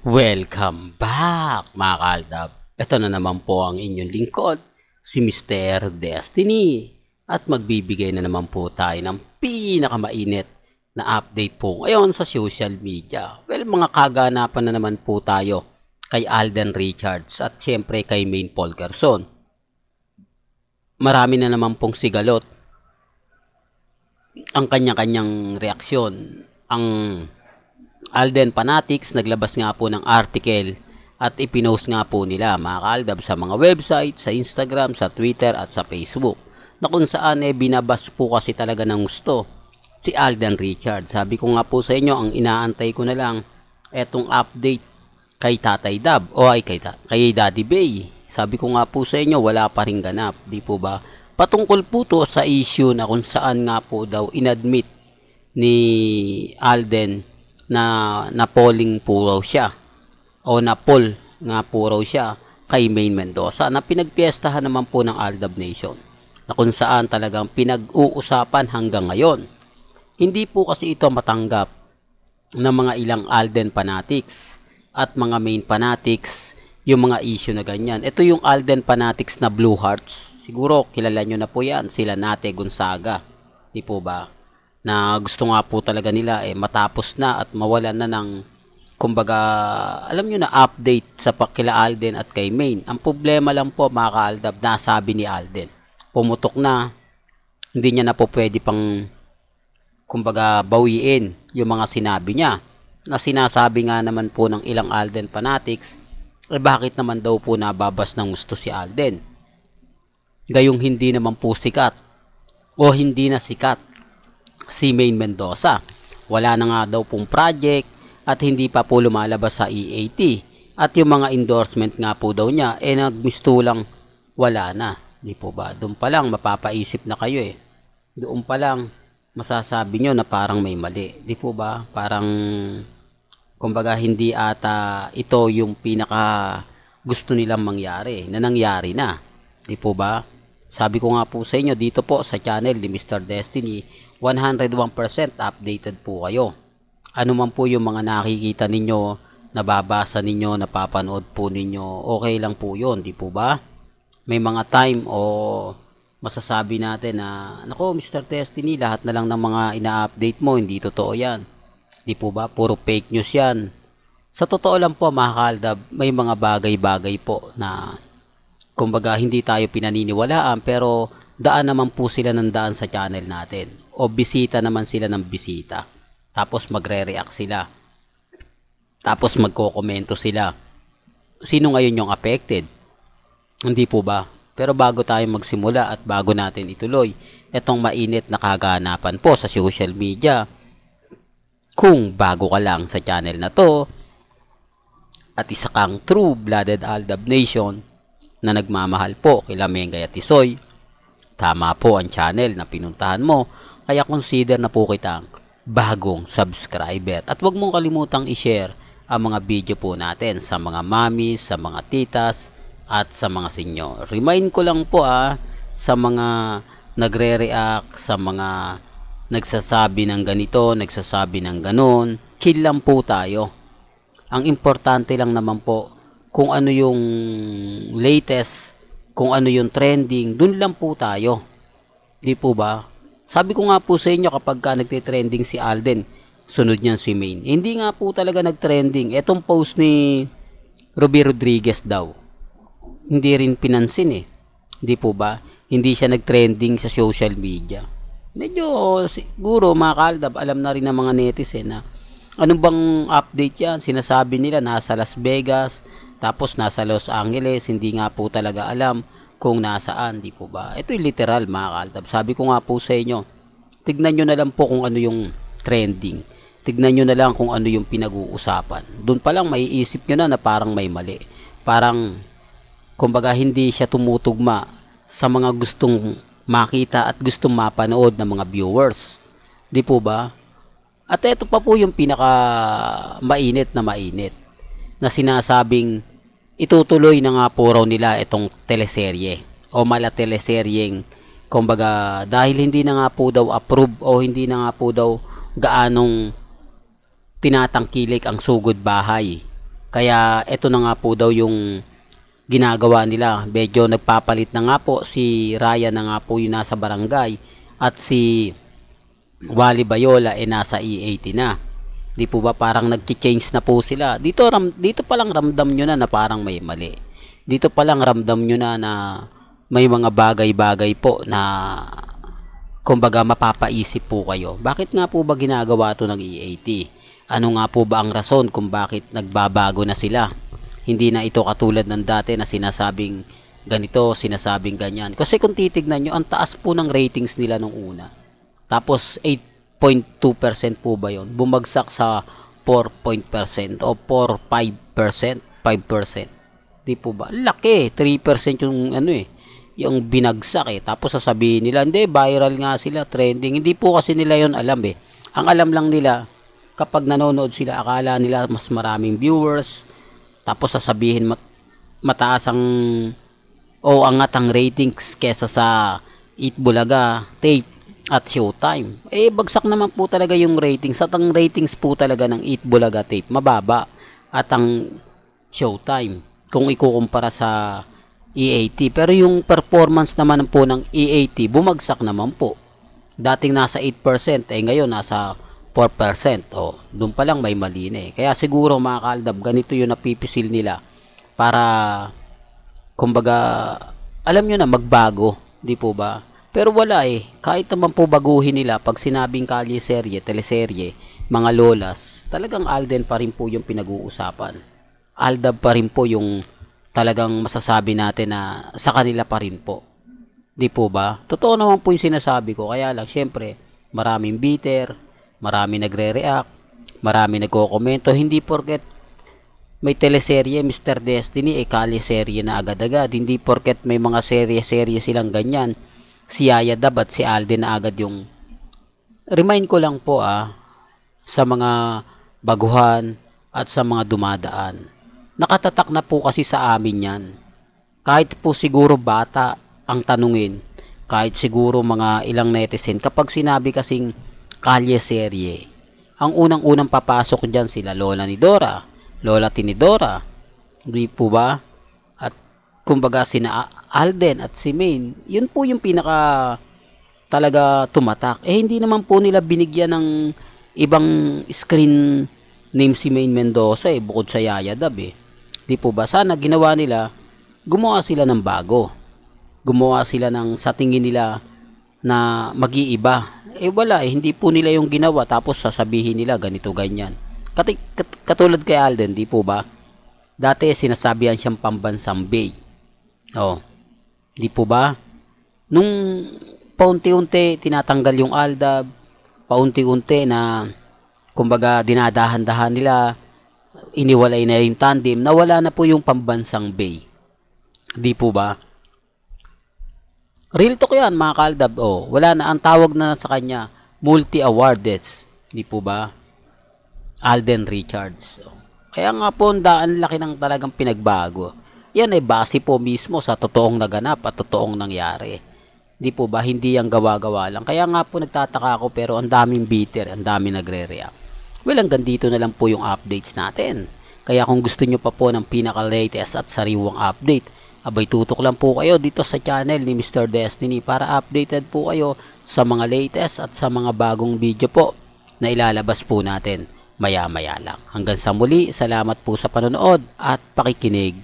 Welcome back mga kaaldab. Ito na naman po ang inyong lingkod, si Mr. Destiny. At magbibigay na naman po tayo ng pinakamainit na update po ngayon sa social media. Well, mga kaganapan na naman po tayo kay Alden Richards at siyempre kay Maine Polkerson. Marami na naman pong sigalot ang kanya-kanyang reaksyon. Ang Alden Fanatics naglabas nga po ng article at ipinost nga po nila mga kaaldab sa mga website, sa Instagram, sa Twitter at sa Facebook na kung saan binabas po kasi talaga ng gusto si Alden Richards. Sabi ko nga po sa inyo, ang inaantay ko na lang etong update kay Tatay Dab o ay kay Daddy Bay. Sabi ko nga po sa inyo, wala pa ring ganap, di po ba? Patungkol po to sa issue na kung saan nga po daw inadmit ni Alden na polling po raw siya o na poll nga po raw siya kay Maine Mendoza na pinagpiestahan naman po ng Aldab Nation na kung saan talagang pinag-uusapan hanggang ngayon. Hindi po kasi ito matanggap ng mga ilang Alden Fanatics at mga Maine Fanatics yung mga issue na ganyan. Ito yung Alden Fanatics na Blue Hearts. Siguro kilala nyo na po yan, sila Nate Gonzaga. Di po ba? Na gusto nga po talaga nila matapos na at mawalan na ng kumbaga alam nyo na update sa kila Alden at kay Maine. Ang problema lang po mga kaaldab, nasabi ni Alden pumutok na, hindi niya na po pwede pang kumbaga bawiin yung mga sinabi niya na sinasabi nga naman po ng ilang Alden Fanatics bakit naman daw po nababas ng gusto si Alden gayong hindi naman po sikat o hindi na sikat si Maine Mendoza. Wala na nga daw pong project at hindi pa po lumalabas sa EAT. At yung mga endorsement nga po daw niya, nagmistulang wala na. Di po ba? Doon pa lang mapapaisip na kayo Doon pa lang masasabi nyo na parang may mali. Di po ba? Parang kumbaga hindi ata ito yung pinaka gusto nilang mangyari na nangyari na. Di po ba? Sabi ko nga po sa inyo dito po sa channel ni Mr. Destiny, 101% updated po kayo. Ano man po yung mga nakikita ninyo, nababasa ninyo, napapanood po ninyo, okay lang po yun, di po ba? May mga time o masasabi natin na, nako Mr. Destiny, lahat na lang ng mga ina-update mo, hindi totoo yan. Di po ba? Puro fake news yan. Sa totoo lang po mga kaaldab, may mga bagay-bagay po na kumbaga hindi tayo pinaniniwalaan pero daan naman po sila ng daan sa channel natin o bisita naman sila ng bisita tapos magre-react sila tapos magko-komento sila. Sino ngayon yung affected? Hindi po ba? Pero bago tayo magsimula at bago natin ituloy itong mainit na kaganapan po sa social media, kung bago ka lang sa channel na to at isa kang true-blooded Aldab Nation na nagmamahal po kila Mengay at Tisoy, tama po ang channel na pinuntahan mo, kaya consider na po kitang bagong subscriber. At huwag mong kalimutang i-share ang mga video po natin sa mga mamis, sa mga titas, at sa mga senyor. Remind ko lang po sa mga nagre-react, sa mga nagsasabi ng ganito, nagsasabi ng ganon, chill lang po tayo. Ang importante lang naman po, kung ano yung latest, kung ano yung trending, dun lang po tayo. Di po ba? Sabi ko nga po sa inyo kapag nagtitrending si Alden, sunod niyan si Maine. Hindi nga po talaga nagtrending. Etong post ni Ruby Rodriguez daw, hindi rin pinansin Di po ba? Hindi siya nagtrending sa social media. Medyo siguro mga kaaldab, alam na rin ng mga netizen na ano bang update yan? Sinasabi nila nasa Las Vegas, tapos nasa Los Angeles, hindi nga po talaga alam kung nasaan, di po ba? Ito yung literal mga kaaldab. Sabi ko nga po sa inyo, tignan nyo na lang po kung ano yung trending. Tignan nyo na lang kung ano yung pinag-uusapan. Doon pa lang maiisip nyo na parang may mali. Parang, kumbaga hindi siya tumutugma sa mga gustong makita at gustong mapanood ng mga viewers. Di po ba? At ito pa po yung pinaka mainit na sinasabing itutuloy na nga po raw nila itong teleserye o mala teleseryeng kumbaga dahil hindi na nga po daw approve o hindi na nga po daw gaanong tinatangkilik ang sugod bahay Kaya ito na nga po daw yung ginagawa nila. Medyo nagpapalit na nga po, si Ryan na nga po yung nasa barangay at si Wally Bayola nasa E80 na. Di po ba parang nag-change na po sila. Dito pa lang ramdam nyo na parang may mali. Dito pa lang ramdam nyo na may mga bagay-bagay po na kumbaga mapapaisip po kayo. Bakit nga po ba ginagawa to ng E80? Ano nga po ba ang rason kung bakit nagbabago na sila? Hindi na ito katulad ng dati na sinasabing ganito, sinasabing ganyan. Kasi kung titignan nyo, ang taas po ng ratings nila nung una. Tapos 8.2% po ba yun? Bumagsak sa 4% o 4.5%, 5%. Di po ba? Laki, 3% yung yung binagsak Tapos sasabihin nila, hindi, viral nga sila, trending. Hindi po kasi nila yon alam Ang alam lang nila, kapag nanonood sila, akala nila mas maraming viewers. Tapos sasabihin mataas angat ang ratings kesa sa Eat Bulaga, Tape at Showtime. Bagsak naman po talaga yung ratings. At ang ratings po talaga ng Eat Bulaga, Tape mababa. At ang Showtime kung ikukumpara sa E80. Pero yung performance naman po ng E80 bumagsak naman po. Dating nasa 8%, ngayon nasa 4%. Doon pa lang may mali na Kaya siguro mga kaaldab, ganito yung napipisil nila para kumbaga alam nyo na magbago, di po ba? Pero wala kahit naman po baguhin nila, pag sinabing kalye-serye, teleserye, mga lolas, talagang Alden pa rin po yung pinag-uusapan. Aldab pa rin po yung talagang masasabi natin na sa kanila pa rin po. Di po ba? Totoo naman po yung sinasabi ko, kaya lang syempre maraming bitter, marami nagre-react, marami nagko-komento. Hindi porket may teleserye Mr. Destiny kalye-serye na agad-agad. Hindi porket may mga serye-serye silang ganyan, si Yaya Dab at si Alden na agad yung remind ko lang po sa mga baguhan at sa mga dumadaan. Nakatatak na po kasi sa amin yan. Kahit po siguro bata ang tanungin, kahit siguro mga ilang netizen, kapag sinabi kasing kalye-serye, ang unang-unang papasok dyan sila Lola ni Dora, Lola Tinidora, hindi po ba? At kumbaga sina Alden at si Maine, yun po yung pinaka talaga tumatak. Hindi naman po nila binigyan ng ibang screen name si Maine Mendoza bukod sa Yaya Dab Di po ba? Sana ginawa nila, gumawa sila ng bago. Gumawa sila ng sa tingin nila na mag-iiba. Wala hindi po nila yung ginawa tapos sasabihin nila ganito ganyan. Katulad kay Alden, di po ba? Dati sinasabihan siyang pambansang bay. Di po ba? Nung paunti-unti tinatanggal yung Aldab, paunti-unti na kumbaga dinadahan-dahan nila, iniwalay na yung tandem, nawala na po yung pambansang bay. Di po ba? Real talk yan mga kaaldab. Wala na, ang tawag na sa kanya multi-awarded. Di po ba? Alden Richards. Kaya nga po ang laki ng talagang pinagbago. Yan base po mismo sa totoong naganap at totoong nangyari. Di po ba? Hindi yung gawa-gawa lang. Kaya nga po nagtataka ako pero ang daming bitter, ang daming nagre-react. Well, hanggang dito na lang po yung updates natin. Kaya kung gusto nyo pa po ng pinaka-latest at sariwang update, abay tutok lang po kayo dito sa channel ni Mr. Destiny para updated po kayo sa mga latest at sa mga bagong video po na ilalabas po natin maya-maya lang. Hanggang sa muli, salamat po sa panonood at pakikinig.